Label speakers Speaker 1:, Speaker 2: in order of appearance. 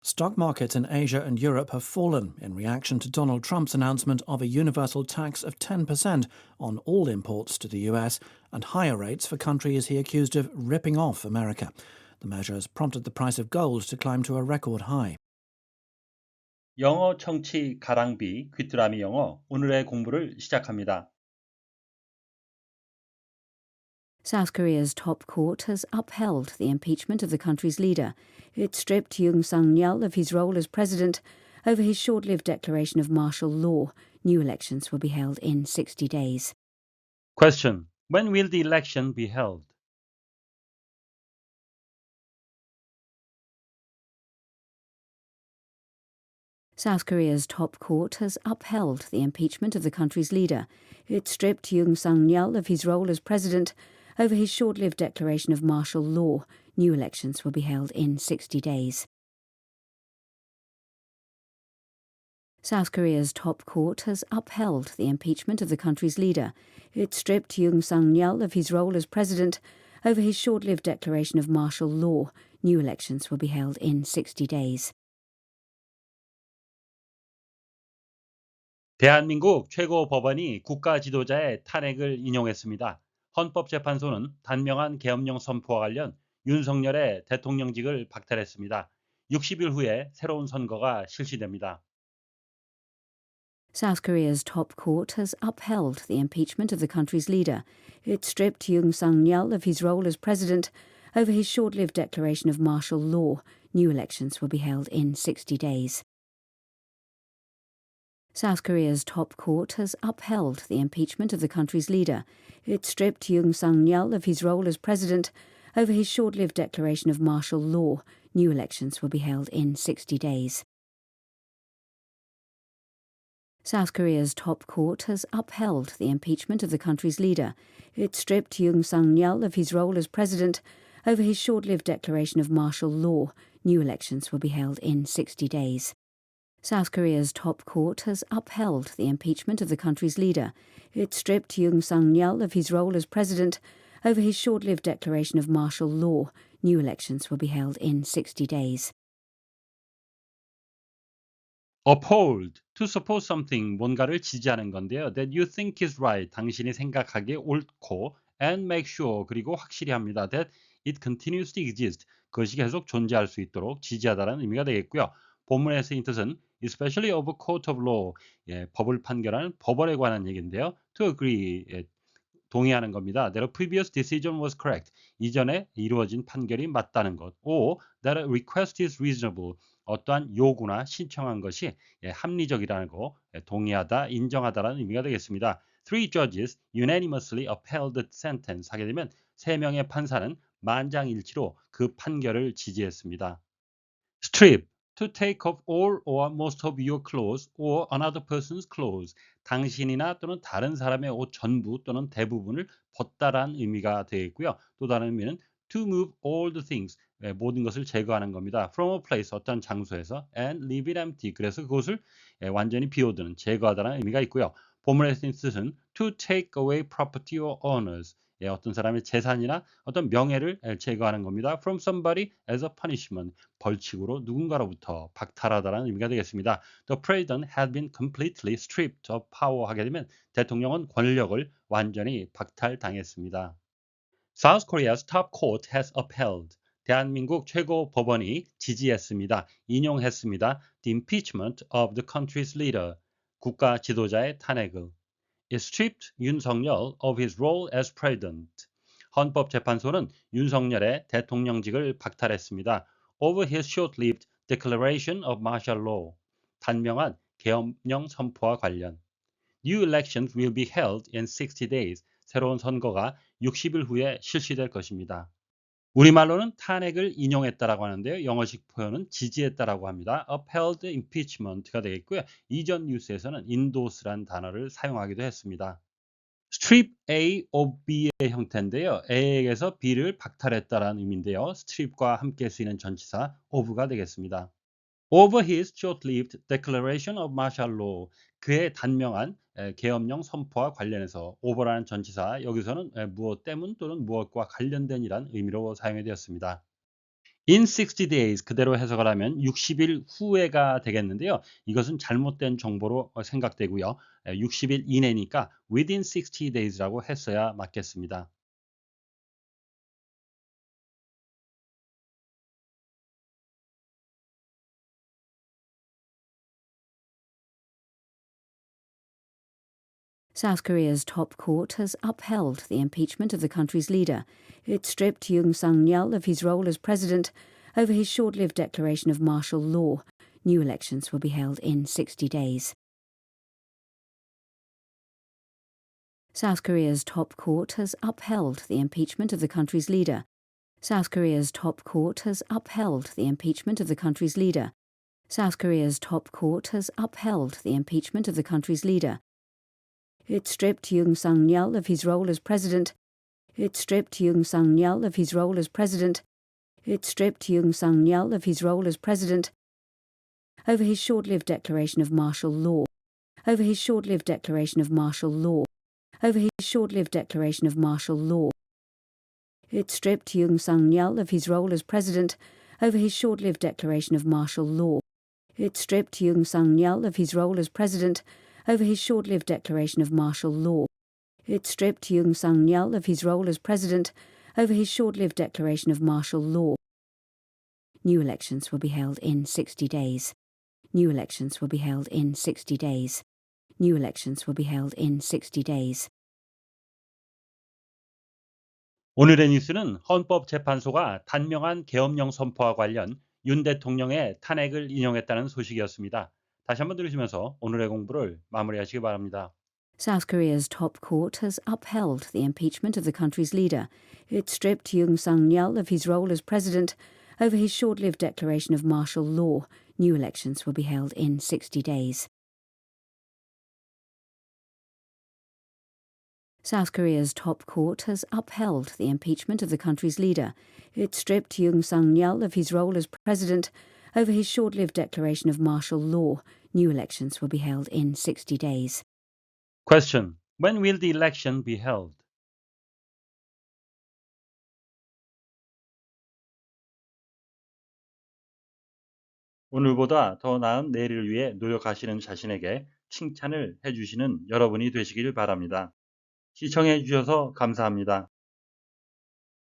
Speaker 1: Stock markets in Asia and Europe have fallen in reaction to Donald Trump's announcement of a universal tax of 10% on all imports to the US and higher rates for countries he accused of ripping off America. The measure has prompted the price of gold to climb to a record high.
Speaker 2: 영어 청취 가랑비 귀뚜라미 영어 오늘의 공부를 시작합니다.
Speaker 3: South Korea's top court has upheld the impeachment of the country's leader. It stripped Yoon Suk-yeol of his role as president over his short-lived declaration of martial law. New elections will be held in 60 days.
Speaker 2: Question: When will the election be held?
Speaker 3: South Korea's top court has upheld the impeachment of the country's leader. It stripped Yoon Suk-yeol of his role as president over his short-lived declaration of martial law. New elections will be held in 60 days. South Korea's top court has upheld the impeachment of the country's leader. It stripped Yoon Suk-yeol of his role as president over his short-lived declaration of martial law. New elections will be held in 60 days.
Speaker 2: 대한민국 최고 법원이 국가 지도자의 탄핵을 인용했습니다. 헌법재판소는 단명한 계엄령 선포와 관련 윤석열의 대통령직을 박탈했습니다. 60일 후에 새로운 선거가 실시됩니다.
Speaker 3: South Korea's top court has upheld the impeachment of the country's leader. It stripped Yoon Suk-yeol of his role as president over his short-lived declaration of martial law. New elections will be held in 60 days. South Korea's top court has upheld the impeachment of the country's leader. It stripped Yoon Suk-yeol of his role as president over his short-lived declaration of martial law. New elections will be held in 60 days. South Korea's top court has upheld the impeachment of the country's leader. It stripped Yoon Suk-yeol of his role as president over his short-lived declaration of martial law. New elections will be held in 60 days. South Korea's top court has upheld the impeachment of the country's leader. It stripped Yoon Suk-yeol of his role as president over his short-lived declaration of martial law. New elections will be held in 60 days.
Speaker 2: Uphold, to support something, 뭔가를 지지하는 건데요. That you think is right, 당신이 생각하기에 옳고, and make sure, 그리고 확실히 합니다. That it continues to exist, 그것이 계속 존재할 수 있도록 지지하다라는 의미가 되겠고요. 본문의 쓰인 뜻은 especially of a court of law, 법을 판결하는 법원에 관한 얘기인데요. To agree, 동의하는 겁니다. That a previous decision was correct. 이전에 이루어진 판결이 맞다는 것. or that a request is reasonable. 어떠한 요구나 신청한 것이 합리적이라는 거, 동의하다, 인정하다라는 의미가 되겠습니다. Three judges unanimously upheld the sentence. 하게 되면 세 명의 판사는 만장일치로 그 판결을 지지했습니다. Strip, to take off all or most of your clothes or another person's clothes. 당신이나 또는 다른 사람의 옷 전부 또는 대부분을 벗다라는 의미가 되겠고요. 또 다른 의미는 to move all the things, 모든 것을 제거하는 겁니다. From a place, 어떤 장소에서 and leave it empty. 그래서 그것을 완전히 비워두는, 제거하다라는 의미가 있고요. 본문의 뜻은 to take away property or honors. 어떤 사람의 재산이나 어떤 명예를 제거하는 겁니다. From somebody as a punishment. 벌칙으로 누군가로부터 박탈하다라는 의미가 되겠습니다. The president had been completely stripped of power. 하게 되면 대통령은 권력을 완전히 박탈당했습니다. South Korea's top court has upheld. 대한민국 최고 법원이 지지했습니다. 인용했습니다. The impeachment of the country's leader. 국가 지도자의 탄핵을. It stripped 윤석열 of his role as president. 헌법재판소는 윤석열의 대통령직을 박탈했습니다. Over his short-lived declaration of martial law. 단명한 계엄령 선포와 관련. New elections will be held in 60 days. 새로운 선거가 60일 후에 실시될 것입니다. 우리말로는 탄핵을 인용했다라고 하는데요. 영어식 표현은 지지했다라고 합니다. upheld impeachment가 되겠고요. 이전 뉴스에서는 endorse란 단어를 사용하기도 했습니다. strip A of B의 형태인데요. A에게서 B를 박탈했다라는 의미인데요. strip과 함께 쓰이는 전치사 of가 되겠습니다. Over his short-lived declaration of martial law. 그의 단명한 계엄령 선포와 관련해서 over라는 전치사 여기서는 무엇 때문 또는 무엇과 관련된이란 의미로 사용이 되었습니다. In 60 days 그대로 해석을 하면 60일 후에가 되겠는데요. 이것은 잘못된 정보로 생각되고요. 60일 이내니까 within 60 days라고 했어야 맞겠습니다.
Speaker 3: South Korea's top court has upheld the impeachment of the country's leader. It stripped Yoon Suk-yeol of his role as president over his short-lived declaration of martial law. New elections will be held in 60 days. South Korea's top court has upheld the impeachment of the country's leader. South Korea's top court has upheld the impeachment of the country's leader. South Korea's top court has upheld the impeachment of the country's leader. It stripped Yoon Suk-yeol of his role as president. It stripped Yoon Suk-yeol of his role as president. It stripped Yoon Suk-yeol of his role as president over his short-lived declaration of martial law. Over his short-lived declaration of martial law. Over his short-lived declaration of martial law. It stripped Yoon Suk-yeol of his role as president over his short-lived declaration of martial law. It stripped Yoon Suk-yeol of his role as president over his short-lived declaration of martial law. It stripped Yoon Suk-yeol of his role as president over his short-lived declaration of martial law. New elections will be held in 60 days. New elections will be held in 60 days. New elections will be held in 60 days.
Speaker 2: 오늘의 뉴스는 헌법재판소가 단명한 계엄령 선포와 관련 윤 대통령의 탄핵을 인용했다는 소식이었습니다. 다시 한번 들으시면서 오늘의 공부를 마무리하시기 바랍니다.
Speaker 3: South Korea's top court has upheld the impeachment of the country's leader. It stripped Yoon Suk-yeol of his role as president over his short-lived declaration of martial law. New elections will be held in 60 days. South Korea's top court has upheld the impeachment of the country's leader. It stripped Yoon Suk-yeol of his role as president over his short-lived declaration of martial law. New elections will be held in 60 days.
Speaker 2: Question. When will the election be held? 오늘보다 더 나은 내일을 위해 노력하시는 자신에게 칭찬을 해주시는 여러분이 되시길 바랍니다. 시청해 주셔서 감사합니다.